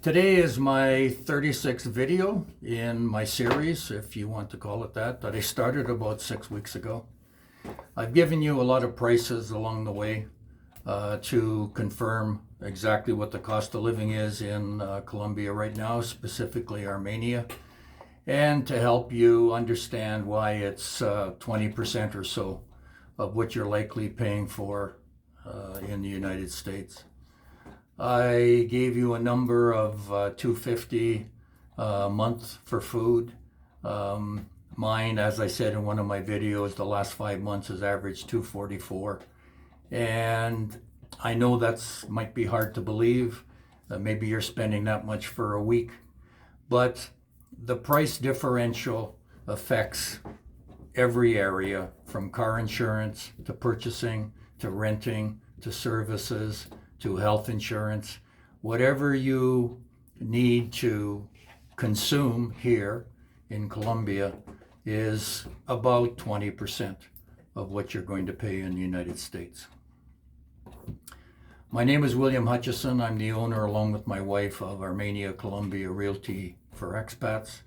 Today is my 36th video in my series, if you want to call it that I started about 6 weeks ago. I've given you a lot of prices along the way to confirm exactly what the cost of living is in Colombia right now, specifically Armenia, and to help you understand why it's 20% or so of what you're likely paying for in the United States. I gave you a number of $250 a month for food. Mine, as I said in one of my videos, the last 5 months has averaged $244. And I know that's might be hard to believe. Maybe you're spending that much for a week. But the price differential affects every area, from car insurance to purchasing to renting to services to health insurance. Whatever you need to consume here in Colombia is about 20% of what you're going to pay in the United States. My name is William Hutchison. I'm the owner, along with my wife, of Armenia Colombia Realty for Expats.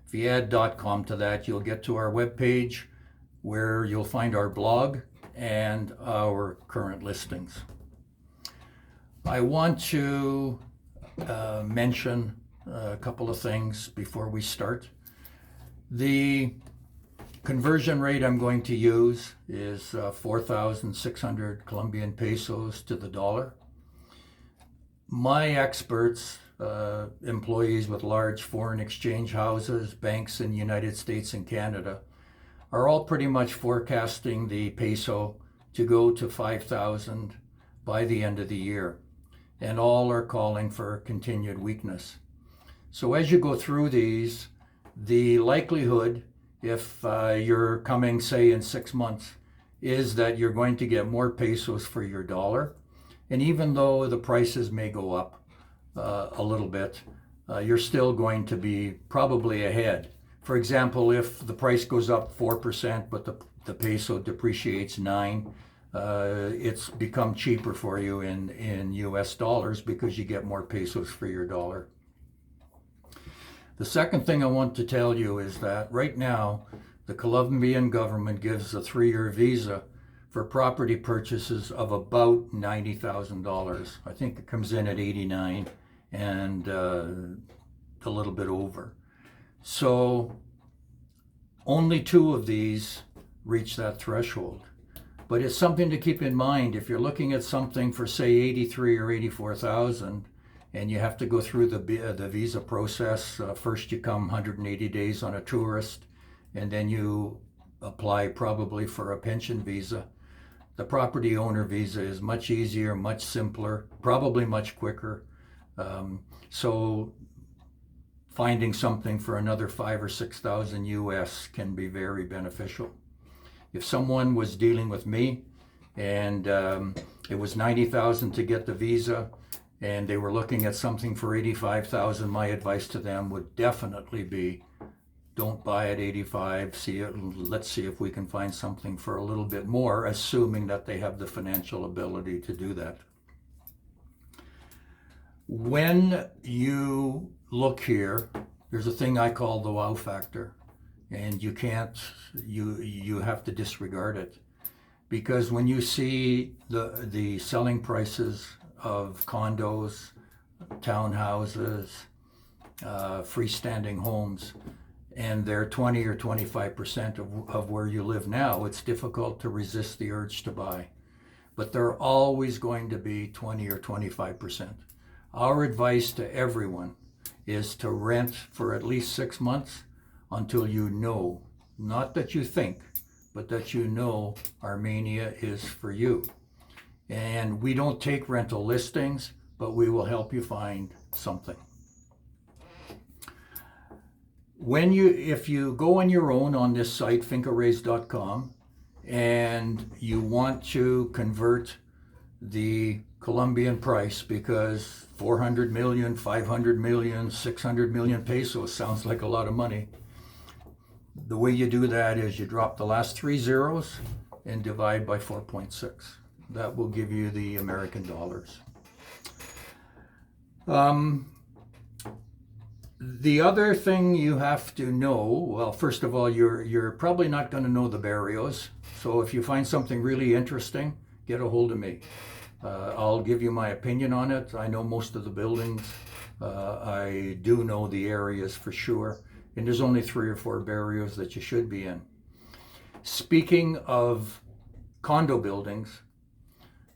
If you add .com to that, you'll get to our webpage where you'll find our blog and our current listings. I want to mention a couple of things before we start. The conversion rate I'm going to use is 4,600 Colombian pesos to the dollar. My experts, employees with large foreign exchange houses, banks in the United States and Canada, are all pretty much forecasting the peso to go to 5,000 by the end of the year. And all are calling for continued weakness. So as you go through these, the likelihood, if you're coming, say, in 6 months, is that you're going to get more pesos for your dollar. And even though the prices may go up a little bit, you're still going to be probably ahead. For example, if the price goes up 4%, but the peso depreciates 9%, it's become cheaper for you in US dollars because you get more pesos for your dollar. The second thing I want to tell you is that right now, the Colombian government gives a 3-year visa for property purchases of about $90,000. I think it comes in at 89 and a little bit over. So only 2 of these reach that threshold. But it's something to keep in mind. If you're looking at something for, say, 83 or 84,000, and you have to go through the visa process, first you come 180 days on a tourist, and then you apply probably for a pension visa. The property owner visa is much easier, much simpler, probably much quicker. So finding something for another 5,000 or 6,000 US can be very beneficial. If someone was dealing with me and it was 90,000 to get the visa and they were looking at something for 85,000, my advice to them would definitely be, don't buy at 85, let's see if we can find something for a little bit more, assuming that they have the financial ability to do that. When you look here, there's a thing I call the wow factor. And you have to disregard it, because when you see the selling prices of condos, townhouses, freestanding homes, and they're 20 or 25% of where you live now, it's difficult to resist the urge to buy. But they're always going to be 20 or 25%. Our advice to everyone is to rent for at least 6 months until you know, not that you think, but that you know Armenia is for you. And we don't take rental listings, but we will help you find something. If you go on your own on this site, fincarraise.com, and you want to convert the Colombian price, because 400 million, 500 million, 600 million pesos sounds like a lot of money. The way you do that is you drop the last 3 zeros and divide by 4.6. That will give you the American dollars. The other thing you have to know, well, first of all, you're probably not going to know the Barrios. So if you find something really interesting, get a hold of me. I'll give you my opinion on it. I know most of the buildings. I do know the areas for sure. And there's only 3 or 4 Barrios that you should be in. Speaking of condo buildings,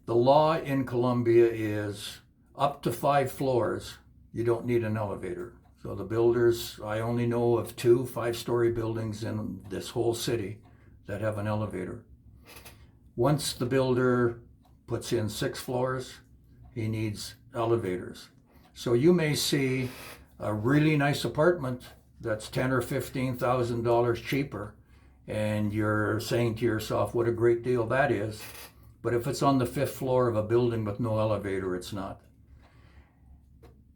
the law in Colombia is up to 5 floors, you don't need an elevator. So the builders, I only know of 2 5-story buildings in this whole city that have an elevator. Once the builder puts in 6 floors, he needs elevators. So you may see a really nice apartment that's $10,000 or $15,000 cheaper, and you're saying to yourself, what a great deal that is. But if it's on the 5th floor of a building with no elevator, it's not.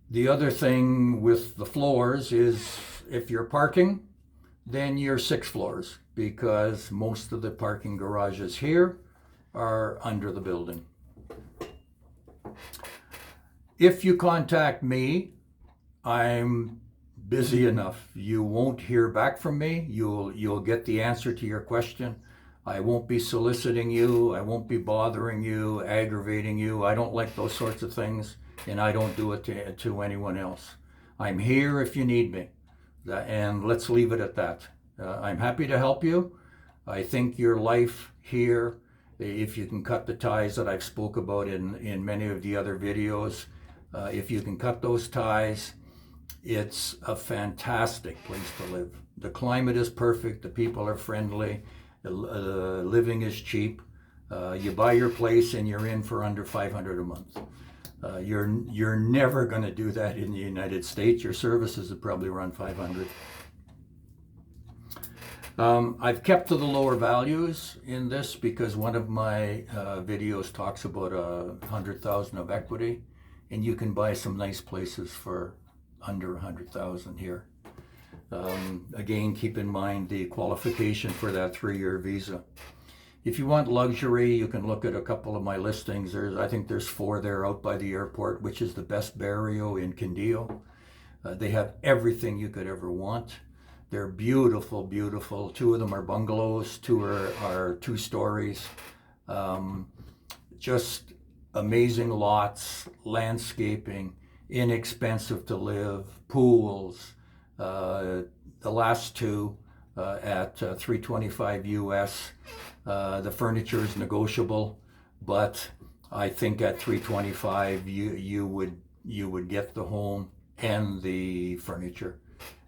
The other thing with the floors is if you're parking, then you're 6 floors, because most of the parking garages here are under the building. If you contact me, I'm busy enough. You won't hear back from me. You'll get the answer to your question. I won't be soliciting you. I won't be bothering you, aggravating you. I don't like those sorts of things, and I don't do it to anyone else. I'm here if you need me, and let's leave it at that. I'm happy to help you. I think your life here, if you can cut the ties that I've spoke about in many of the other videos, if you can cut those ties, it's a fantastic place to live. The climate is perfect, the people are friendly, living is cheap. You buy your place and you're in for under $500 a month. You're never going to do that in the United States. Your services would probably run $500. I've kept to the lower values in this because one of my videos talks about $100,000 of equity, and you can buy some nice places for under $100,000 here. Again, keep in mind the qualification for that 3-year visa. If you want luxury, you can look at a couple of my listings. I think there's 4 there out by the airport, which is the best Barrio in Condo. They have everything you could ever want. They're beautiful, beautiful. 2 of them are bungalows, 2 are 2 stories. Just amazing lots, landscaping, inexpensive to live, pools. The last 2 at $325 US. The furniture is negotiable, but I think at $325 you would get the home and the furniture.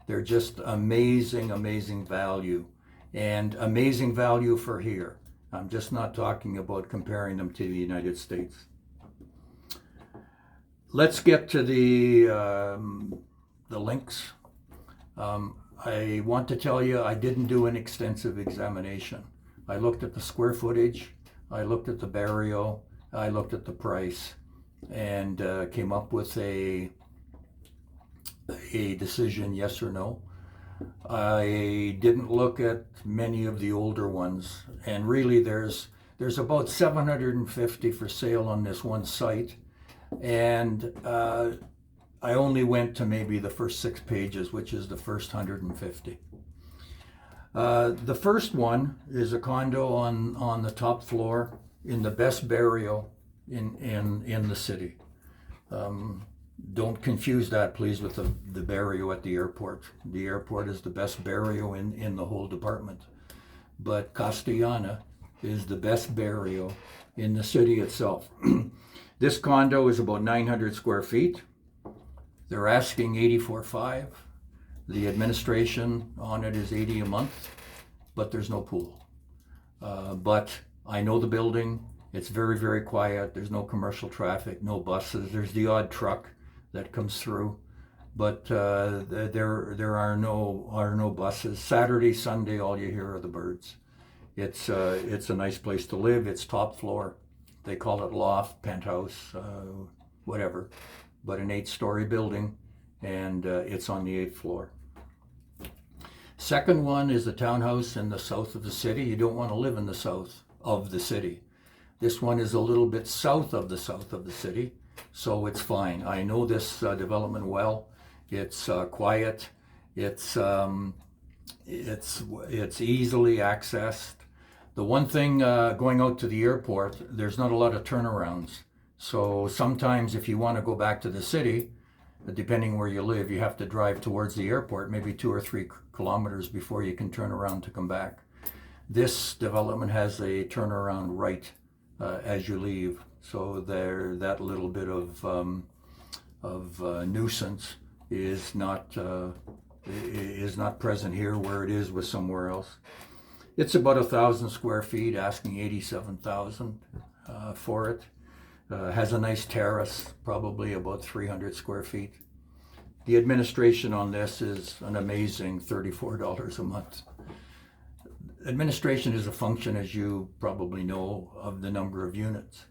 They're just amazing, amazing value, and amazing value for here. I'm just not talking about comparing them to the United States. Let's get to the links. I want to tell you I didn't do an extensive examination. I looked at the square footage, I looked at the Barrio, I looked at the price, and came up with a decision, yes or no. I didn't look at many of the older ones, and really there's about 750 for sale on this one site, and I only went to maybe the first 6 pages, which is the first 150. The first one is a condo on the top floor in the best Barrio in the city. Don't confuse that, please, with the Barrio at the airport. The airport is the best Barrio in the whole department. But Castellana is the best Barrio in the city itself. This condo is about 900 square feet. They're asking $84,500. The administration on it is $80 a month, but there's no pool. But I know the building. It's very, very quiet. There's no commercial traffic, no buses. There's the odd truck that comes through, but there are no buses. Saturday, Sunday, all you hear are the birds. It's a nice place to live. It's top floor. They call it loft, penthouse, whatever, but an 8-story building, and it's on the 8th floor. Second one is the townhouse in the south of the city. You don't want to live in the south of the city. This one is a little bit south of the city, so it's fine. I know this development well, It's quiet. It's easily accessed. The one thing going out to the airport, there's not a lot of turnarounds. So sometimes if you want to go back to the city, depending where you live, you have to drive towards the airport, maybe 2 or 3 kilometers before you can turn around to come back. This development has a turnaround right as you leave. So there, that little bit of nuisance is not present here where it is with somewhere else. It's about 1,000 square feet, asking 87,000 for it. Has a nice terrace, probably about 300 square feet. The administration on this is an amazing $34 a month. Administration is a function, as you probably know, of the number of units.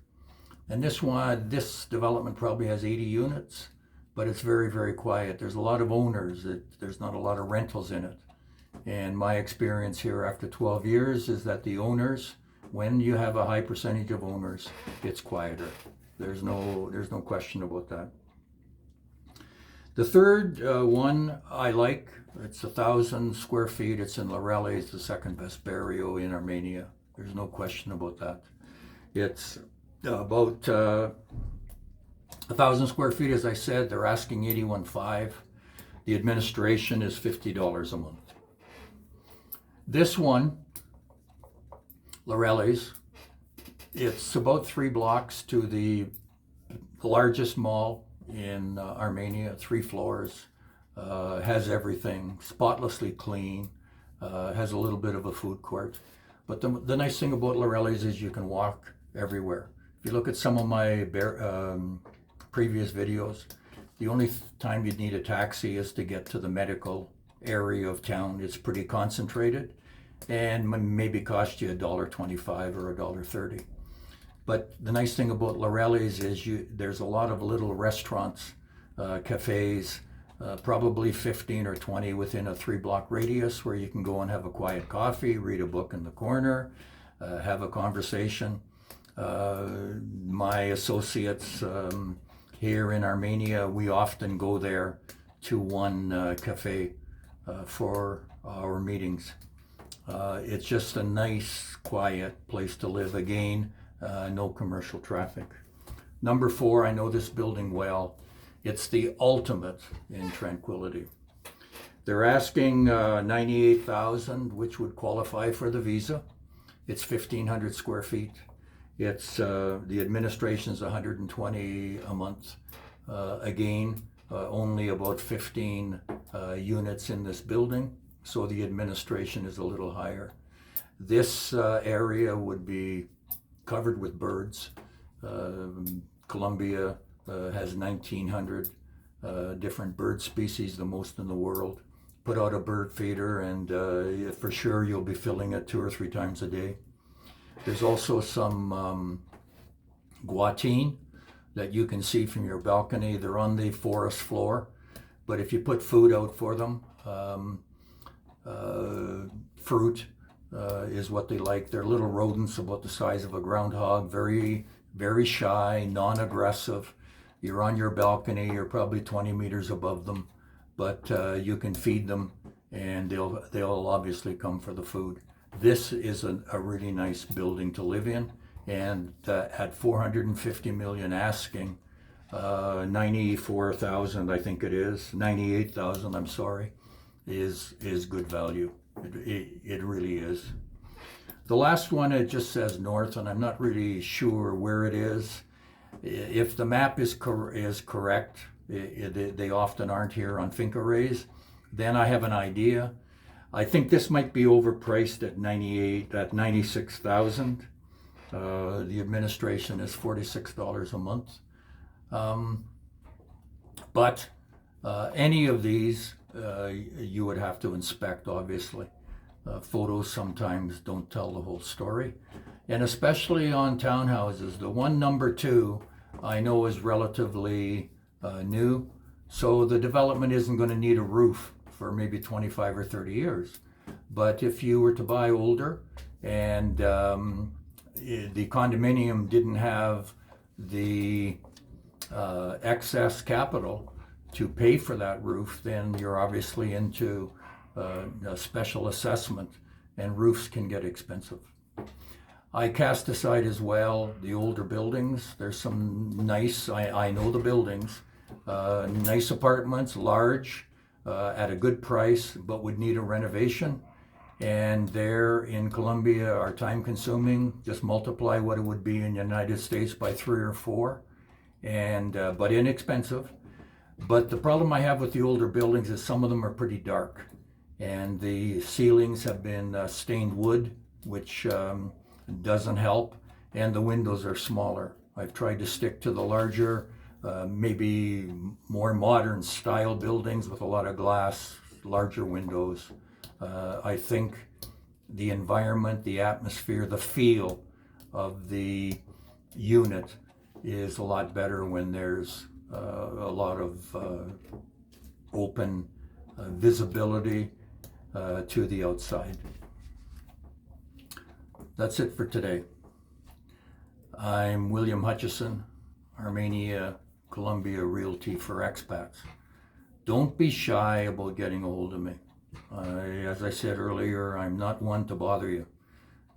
And this development probably has 80 units, but it's very, very quiet. There's a lot of owners. There's not a lot of rentals in it. And my experience here after 12 years is that the owners, when you have a high percentage of owners, it's quieter. There's no question about that. The third one I like, it's 1,000 square feet. It's in Lorele. It's the second best barrio in Armenia. There's no question about that. It's about 1,000 square feet, as I said. They're asking $81,500. The administration is $50 a month. This one, Lorele's, it's about 3 blocks to the largest mall in Armenia, 3 floors, has everything, spotlessly clean, has a little bit of a food court. But the nice thing about Lorele's is you can walk everywhere. If you look at some of my previous videos, the only time you'd need a taxi is to get to the medical area of town. It's pretty concentrated and maybe cost you $1.25 or $1.30. But the nice thing about Lorele's is there's a lot of little restaurants, cafes, probably 15 or 20 within a 3-block radius where you can go and have a quiet coffee, read a book in the corner, have a conversation. My associates here in Armenia, we often go there to one cafe for our meetings. It's just a nice, quiet place to live. Again, no commercial traffic. Number 4, I know this building well. It's the ultimate in tranquility. They're asking $98,000, which would qualify for the visa. It's 1,500 square feet. It's the administration's $120 a month. Again, only about 15 units in this building, so the administration is a little higher. This area would be covered with birds. Colombia has 1,900 different bird species, the most in the world. Put out a bird feeder and for sure you'll be filling it 2 or 3 times a day. There's also some guatine that you can see from your balcony. They're on the forest floor, but if you put food out for them, fruit is what they like. They're little rodents about the size of a groundhog, very, very shy, non-aggressive. You're on your balcony, you're probably 20 meters above them, but you can feed them and they'll obviously come for the food. This is a really nice building to live in, and at 450 million asking, 94,000 I think it is, 98,000 I'm sorry, is good value. It really is. The last one, it just says north, and I'm not really sure where it is. If the map is correct, they often aren't here on Finca Rays, then I have an idea. I think this might be overpriced at 96,000. The administration is $46 a month. But any of these you would have to inspect, obviously. Photos sometimes don't tell the whole story. And especially on townhouses, the one number 2 I know is relatively new. So the development isn't going to need a roof for maybe 25 or 30 years. But if you were to buy older and the condominium didn't have the excess capital to pay for that roof, then you're obviously into a special assessment, and roofs can get expensive. I cast aside as well the older buildings. There's some nice, I know the buildings, nice apartments, large, at a good price, but would need a renovation. And there in Colombia are time consuming. Just multiply what it would be in the United States by 3 or 4, and but inexpensive. But the problem I have with the older buildings is some of them are pretty dark, and the ceilings have been stained wood, which doesn't help, and the windows are smaller. I've tried to stick to the larger, maybe more modern style buildings with a lot of glass, larger windows. I think the environment, the atmosphere, the feel of the unit is a lot better when there's a lot of open visibility to the outside. That's it for today. I'm William Hutchison, Armenia, Colombia Realty for Expats. Don't be shy about getting a hold of me. As I said earlier, I'm not one to bother you,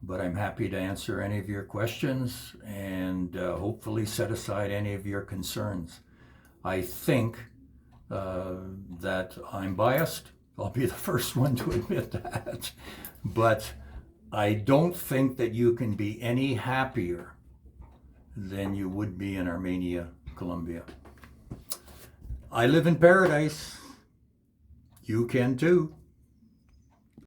but I'm happy to answer any of your questions and hopefully set aside any of your concerns. I think that I'm biased. I'll be the first one to admit that. But I don't think that you can be any happier than you would be in Armenia, Colombia. I live in paradise. You can too.